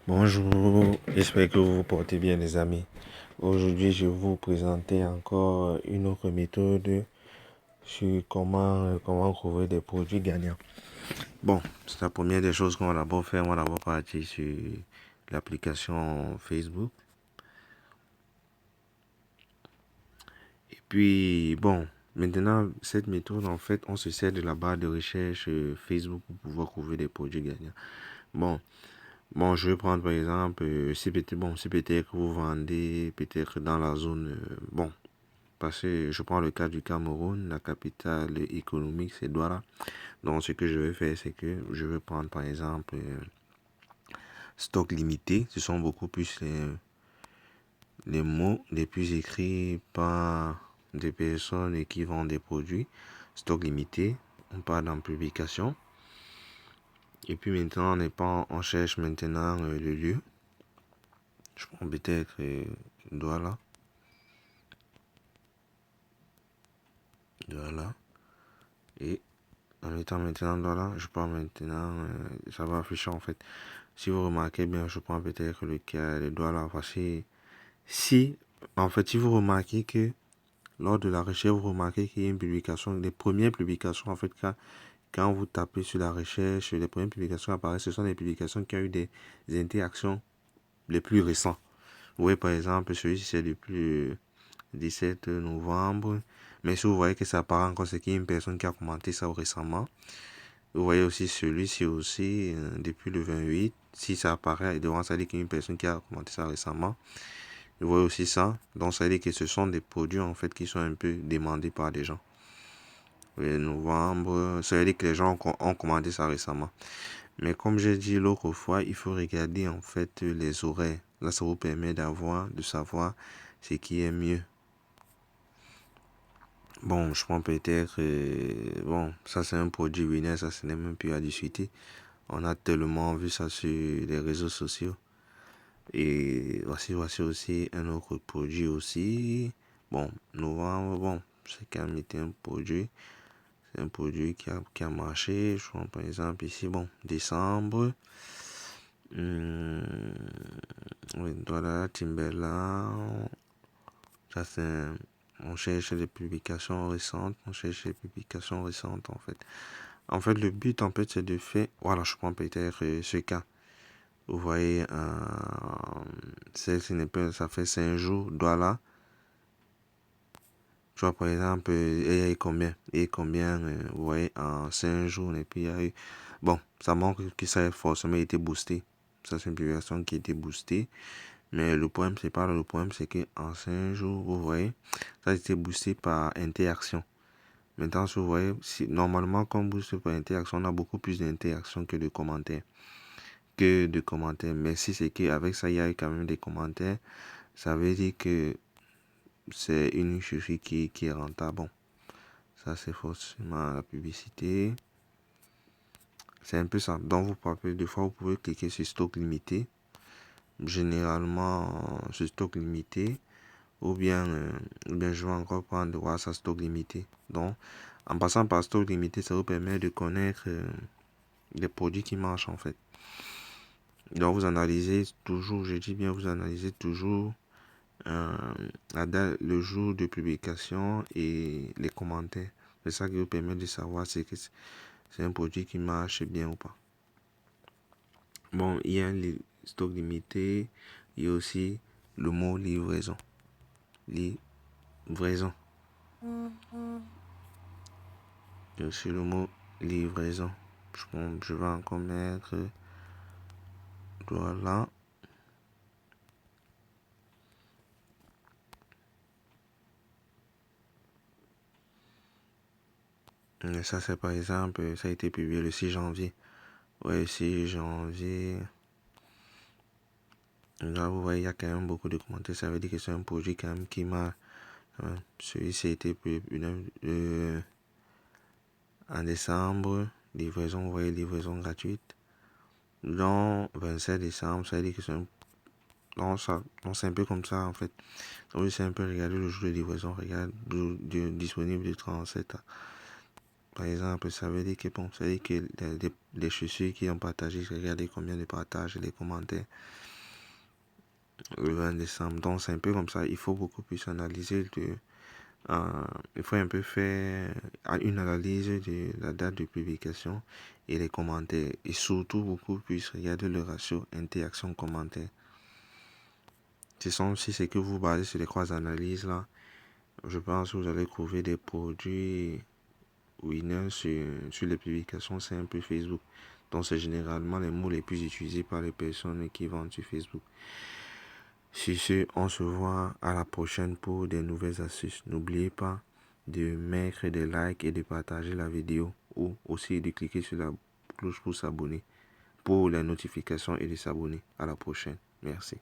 Bonjour, j'espère que vous vous portez bien les amis. Aujourd'hui, je vais vous présenter encore une autre méthode sur comment trouver des produits gagnants. Bon, c'est la première des choses qu'on va d'abord faire. On va d'abord partir sur l'application Facebook. Et puis, bon, maintenant, cette méthode, en fait, on se sert de la barre de recherche Facebook pour pouvoir trouver des produits gagnants. Bon, Bon, je vais prendre par exemple, si peut-être que vous vendez peut-être dans la zone, parce que je prends le cas du Cameroun, la capitale économique c'est Douala. Donc ce que je vais faire, c'est que je vais prendre par exemple stock limité. Ce sont beaucoup plus les mots les plus écrits par des personnes qui vendent des produits. Stock limité, on parle en publication. Et puis maintenant, on cherche maintenant le lieu. Je prends peut-être Douala. Voilà. Et en mettant maintenant Douala, je prends maintenant, ça va afficher en fait. Si vous remarquez bien, je prends peut-être le cas de Douala. Parce que si, en fait, si vous remarquez que lors de la recherche, vous remarquez qu'il y a une publication, les premières publications, en fait, quand vous tapez sur la recherche, les premières publications apparaissent, ce sont des publications qui ont eu des interactions les plus récentes. Vous voyez par exemple, celui-ci c'est le plus 17 novembre. Mais si vous voyez que ça apparaît encore, c'est qu'il y a une personne qui a commenté ça récemment. Vous voyez aussi celui-ci aussi, depuis le 28. Si ça apparaît devant, ça dit qu'il y a une personne qui a commenté ça récemment. Vous voyez aussi ça. Donc ça dit que ce sont des produits en fait qui sont un peu demandés par des gens. Le novembre, ça veut dire que les gens ont commandé ça récemment. Mais comme j'ai dit l'autre fois, il faut regarder en fait les horaires. Là, ça vous permet de savoir ce qui est mieux. Bon, je prends peut-être, bon, ça c'est un produit winner, ça ce n'est même plus à discuter. On a tellement vu ça sur les réseaux sociaux. Et voici aussi un autre produit aussi. Bon, novembre, bon, c'est quand même été un produit. C'est un produit qui a marché. Je prends par exemple ici, bon, décembre. Oui, voilà, Timberland. Ça c'est on cherche des publications récentes. On cherche des publications récentes en fait. En fait, le but en fait c'est de faire. Voilà, je prends peut-être ce cas. Vous voyez, celle-ci n'est pas, ça fait 5 jours, Douala. Tu vois, par exemple, il y a eu combien? Il y a eu combien, vous voyez, en 5 jours, et puis il y a eu. Bon, ça montre que ça a forcément été boosté. Ça, c'est une publication qui a été boostée. Mais le problème, c'est pas là. Le problème, c'est qu'en 5 jours, vous voyez, ça a été boosté par interaction. Maintenant, si vous voyez, normalement, quand on booste par interaction, on a beaucoup plus d'interactions que de commentaires. Mais si c'est qu'avec ça, il y a eu quand même des commentaires, ça veut dire que c'est une chaussure qui est rentable. Bon, ça, c'est forcément la publicité. C'est un peu ça. Donc, vous pouvez, des fois, vous pouvez cliquer sur stock limité. Généralement, sur stock limité. Ou bien je vais encore prendre voir ça stock limité. Donc, en passant par stock limité, ça vous permet de connaître les produits qui marchent en fait. Donc, vous analysez toujours, je dis bien, vous analysez toujours la date, le jour de publication et les commentaires. C'est ça qui vous permet de savoir si c'est un produit qui marche bien ou pas. Bon, il y a un stock limité, il y a aussi le mot livraison. Livraison. Il y a aussi le mot livraison. Je vais encore mettre voilà. Et ça, c'est par exemple, ça a été publié le 6 janvier. Ouais, 6 janvier. Là, vous voyez, il y a quand même beaucoup de commentaires. Ça veut dire que c'est un produit quand même qui m'a. Celui-ci a été publié en décembre. Livraison, vous voyez, livraison gratuite. Donc, 27 décembre, ça veut dire que c'est un. Non, c'est un peu comme ça en fait. Donc, c'est un peu regarder le jour de livraison. Regarde, disponible du 37 Par exemple, ça veut dire que, bon, ça veut dire que les chaussures qui ont partagé, regardez combien de partages et les commentaires le 20 décembre. Donc, c'est un peu comme ça. Il faut beaucoup plus analyser il faut un peu faire une analyse de la date de publication et les commentaires. Et surtout, beaucoup plus regarder le ratio interaction-commentaire. Si c'est que vous basez sur les trois analyses là, je pense que vous allez trouver des produits winners sur les publications simples Facebook. Donc, c'est généralement les mots les plus utilisés par les personnes qui vendent sur Facebook. Sur ce, on se voit à la prochaine pour des nouvelles astuces. N'oubliez pas de mettre des likes et de partager la vidéo ou aussi de cliquer sur la cloche pour s'abonner, pour les notifications et de s'abonner. À la prochaine. Merci.